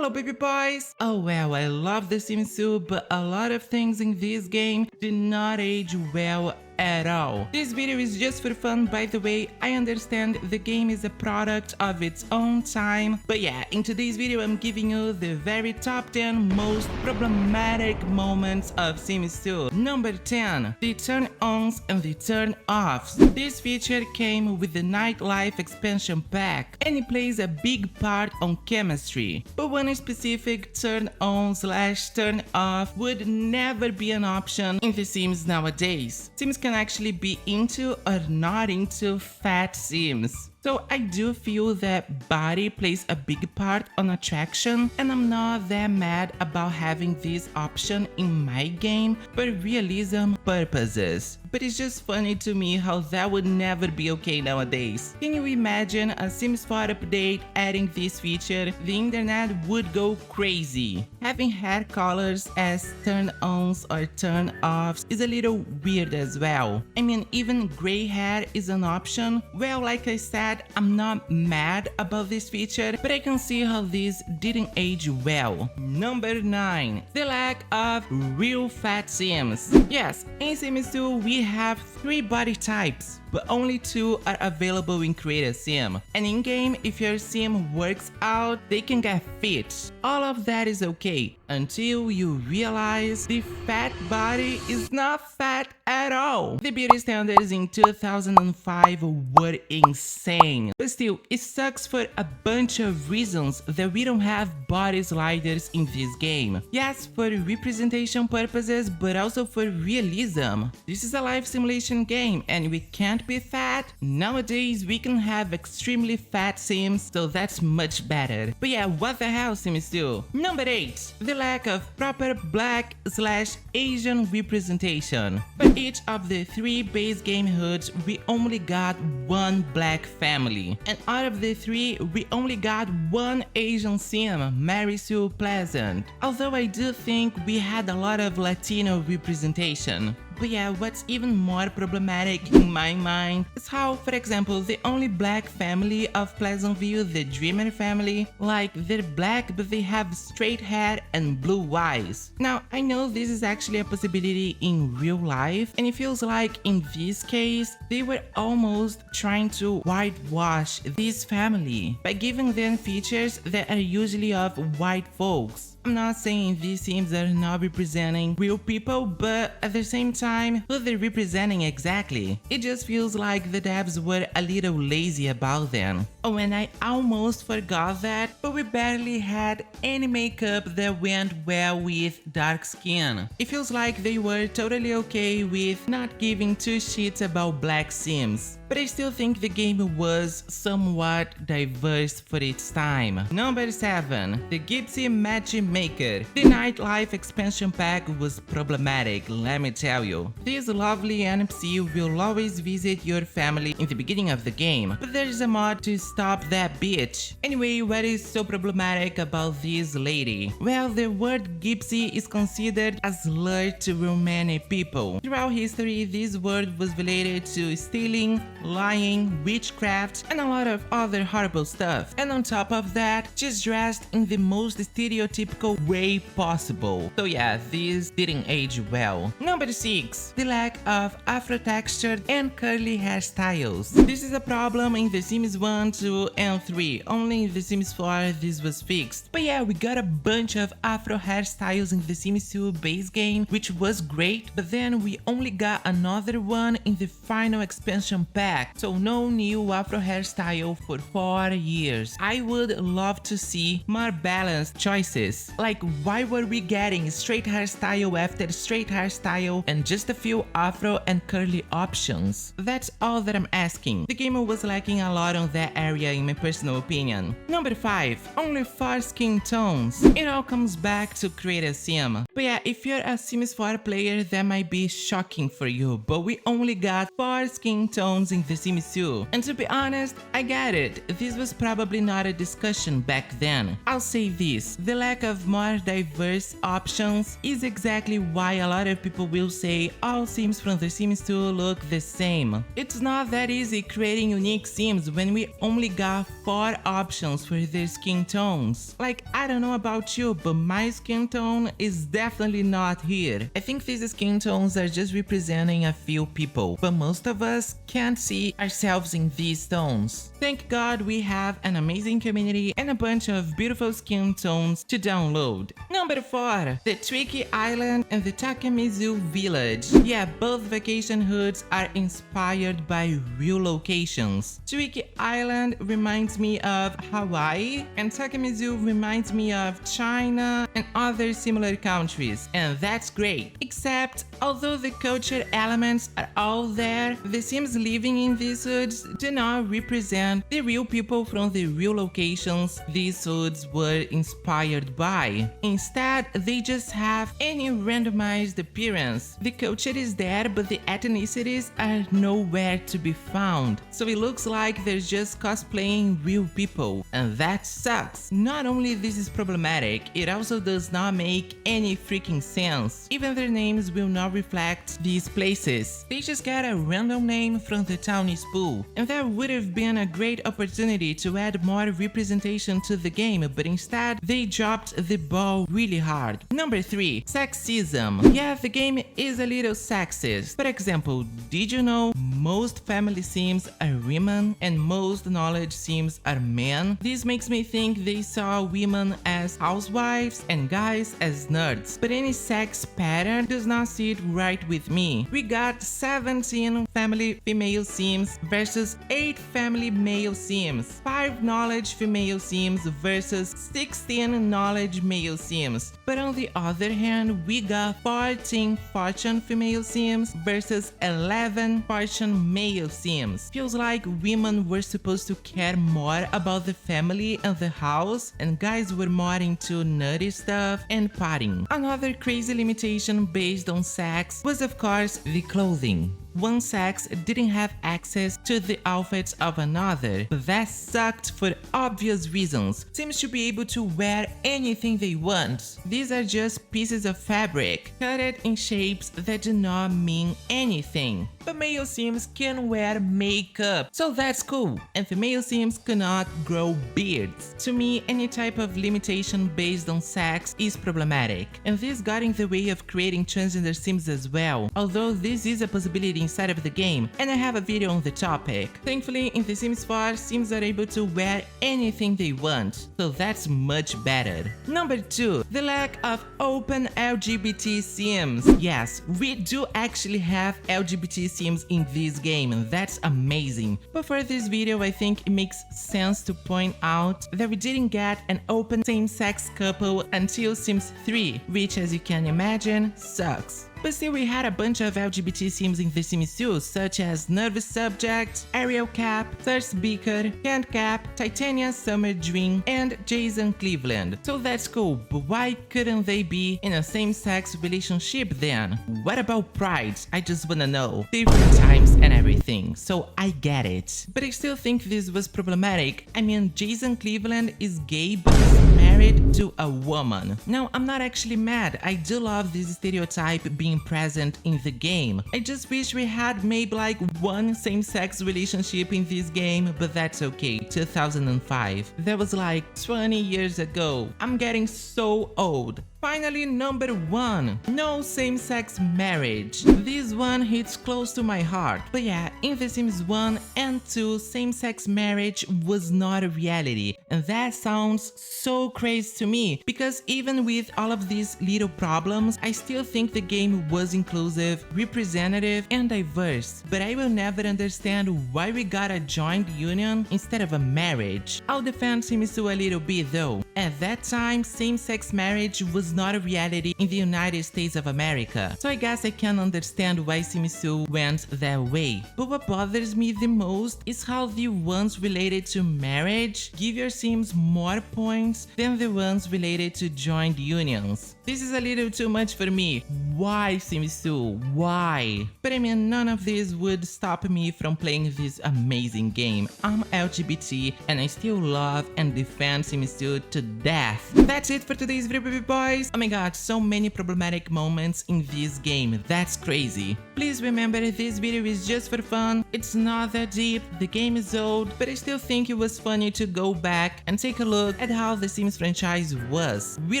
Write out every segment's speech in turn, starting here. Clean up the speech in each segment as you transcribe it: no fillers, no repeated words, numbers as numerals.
Hello baby boys! Oh well, I love The Sims 2, but a lot of things in this game did not age well at all. This video is just for fun, by the way. I understand the game is a product of its own time, but yeah, in today's video I'm giving you the very top 10 most problematic moments of Sims 2. Number 10. The turn-ons and the turn-offs. This feature came with the Nightlife expansion pack, and it plays a big part on chemistry. But one specific turn-on/turn-off would never be an option in The Sims nowadays. Sims can actually be into or not into fat Sims. So I do feel that body plays a big part on attraction, and I'm not that mad about having this option in my game for realism purposes. But it's just funny to me how that would never be okay nowadays. Can you imagine a Sims 4 update adding this feature? The internet would go crazy. Having hair colors as turn-ons or turn-offs is a little weird as well. I mean, even gray hair is an option. Well, like I said, I'm not mad about this feature, but I can see how this didn't age well. Number 9. The lack of real fat Sims. Yes, in Sims 2 we have 3 body types, but only 2 are available in CreusasiM. And in-game, if your sim works out, they can get fit. All of that is okay, until you realize the fat body is not fat at all. The beauty standards in 2005 were insane. But still, it sucks for a bunch of reasons that we don't have body sliders in this game. Yes, for representation purposes, but also for realism. This is a life simulation game, and we can't be fat. Nowadays we can have extremely fat Sims, so that's much better. But yeah, what the hell, Sims 2? Number 8. The lack of proper Black/Asian representation. For each of the 3 base game hoods, we only got 1 black family, and out of the 3 we only got 1 Asian Sim, Mary Sue Pleasant. Although I do think we had a lot of Latino representation. But yeah, what's even more problematic in my mind is how, for example, the only black family of Pleasantville, the Dreamer family, like, they're black but they have straight hair and blue eyes. Now, I know this is actually a possibility in real life, and it feels like in this case, they were almost trying to whitewash this family by giving them features that are usually of white folks. I'm not saying these Sims are not representing real people, but at the same time, who they're representing exactly? It just feels like the devs were a little lazy about them. Oh, and I almost forgot that, but we barely had any makeup that went well with dark skin. It feels like they were totally okay with not giving 2 shits about black Sims. But I still think the game was somewhat diverse for its time. Number 7. The Gypsy Matchmaker. The Nightlife expansion pack was problematic, let me tell you. This lovely NPC will always visit your family in the beginning of the game, but there's a mod to stop that bitch. Anyway, what is so problematic about this lady? Well, the word Gypsy is considered a slur to Romani people. Throughout history, this word was related to stealing, lying, witchcraft, and a lot of other horrible stuff. And on top of that, she's dressed in the most stereotypical way possible. So yeah, this didn't age well. Number 6. The lack of Afro textured and curly hairstyles. This is a problem in The Sims 1, 2, and 3. Only in The Sims 4 this was fixed. But yeah, we got a bunch of Afro hairstyles in The Sims 2 base game, which was great, but then we only got another one in the final expansion pack. So no new Afro hairstyle for 4 years. I would love to see more balanced choices. Like, why were we getting straight hairstyle after straight hairstyle and just a few Afro and curly options? That's all that I'm asking. The game was lacking a lot on that area in my personal opinion. Number 5. Only 4 skin tones. It all comes back to create a sim. But yeah, if you're a Sims 4 player, that might be shocking for you, but we only got 4 skin tones in in The Sims 2. And to be honest, I get it. This was probably not a discussion back then. I'll say this, the lack of more diverse options is exactly why a lot of people will say all Sims from The Sims 2 look the same. It's not that easy creating unique Sims when we only got 4 options for their skin tones. Like, I don't know about you, but my skin tone is definitely not here. I think these skin tones are just representing a few people, but most of us can't see ourselves in these tones. Thank God we have an amazing community and a bunch of beautiful skin tones to download. Number 4. The Tricky Island and the Takamizu Village. Yeah, both vacation hoods are inspired by real locations. Tricky Island reminds me of Hawaii and Takamizu reminds me of China and other similar countries, and that's great. Except, although the culture elements are all there, the Sims living in these hoods do not represent the real people from the real locations these hoods were inspired by. Instead, they just have any randomized appearance. The culture is there, but the ethnicities are nowhere to be found. So it looks like they're just cosplaying real people, and that sucks. Not only this is problematic, it also does not make any freaking sense. Even their names will not reflect these places. They just get a random name from the townie's pool, and that would have been a great opportunity to add more representation to the game, but instead they dropped the ball really hard. Number 3. Sexism. Yeah, the game is a little sexist. For example, did you know most family Sims are women and most knowledge Sims are men? This makes me think they saw women as housewives and guys as nerds, but any sex pattern does not sit right with me. We got 17 family female Sims versus 8 family male Sims, 5 knowledge female Sims versus 16 knowledge male Sims. But on the other hand, we got 14 fortune female Sims versus 11 fortune male Sims. Feels like women were supposed to care more about the family and the house, and guys were more into nerdy stuff and partying. Another crazy limitation based on sex was of course the clothing. One sex didn't have access to the outfits of another, but that sucked for obvious reasons. Sims should be able to wear anything they want. These are just pieces of fabric, cut in shapes that do not mean anything. But male Sims can wear makeup, so that's cool. And female Sims cannot grow beards. To me, any type of limitation based on sex is problematic, and this got in the way of creating transgender Sims as well, although this is a possibility inside of the game, and I have a video on the topic. Thankfully, in The Sims 4, Sims are able to wear anything they want, so that's much better. Number 2. The lack of open LGBT Sims. Yes, we do actually have LGBT Sims in this game, and that's amazing. But for this video, I think it makes sense to point out that we didn't get an open same-sex couple until Sims 3, which as you can imagine, sucks. But still, we had a bunch of LGBT Sims in The Sims 2, such as Nervous Subject, Ariel Cap, Thirst Beaker, Can't Cap, Titania Summer Dream, and Jason Cleveland. So that's cool, but why couldn't they be in a same-sex relationship then? What about Pride? I just wanna know. Different times and everything, so I get it. But I still think this was problematic. I mean, Jason Cleveland is gay but is married to a woman. Now, I'm not actually mad. I do love this stereotype being present in the game. I just wish we had maybe like one same-sex relationship in this game, but that's okay. 2005. That was like 20 years ago. I'm getting so old. Finally, number 1. No same-sex marriage. This one hits close to my heart. But yeah, in The Sims 1 and 2, same-sex marriage was not a reality. And that sounds so crazy to me, because even with all of these little problems, I still think the game was inclusive, representative, and diverse. But I will never understand why we got a joint union instead of a marriage. I'll defend Sims 2 a little bit though. At that time, same-sex marriage was not a reality in the United States of America, so I guess I can understand why Sims 2 went that way. But what bothers me the most is how the ones related to marriage give your Sims more points than the ones related to joint unions. This is a little too much for me. Why, Sims 2? Why? But I mean, none of this would stop me from playing this amazing game. I'm LGBT and I still love and defend Sims 2 to death. That's it for today's video, baby boys. Oh my god, so many problematic moments in this game. That's crazy. Please remember, this video is just for fun. It's not that deep. The game is old, but I still think it was funny to go back and take a look at how the Sims franchise was. We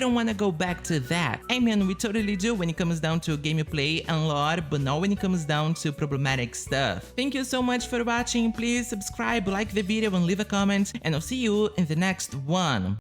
don't want to go back to that. I mean, we totally do when it comes down to gameplay and lore, but not when it comes down to problematic stuff. Thank you so much for watching. Please subscribe, like the video, and leave a comment, and I'll see you in the next one.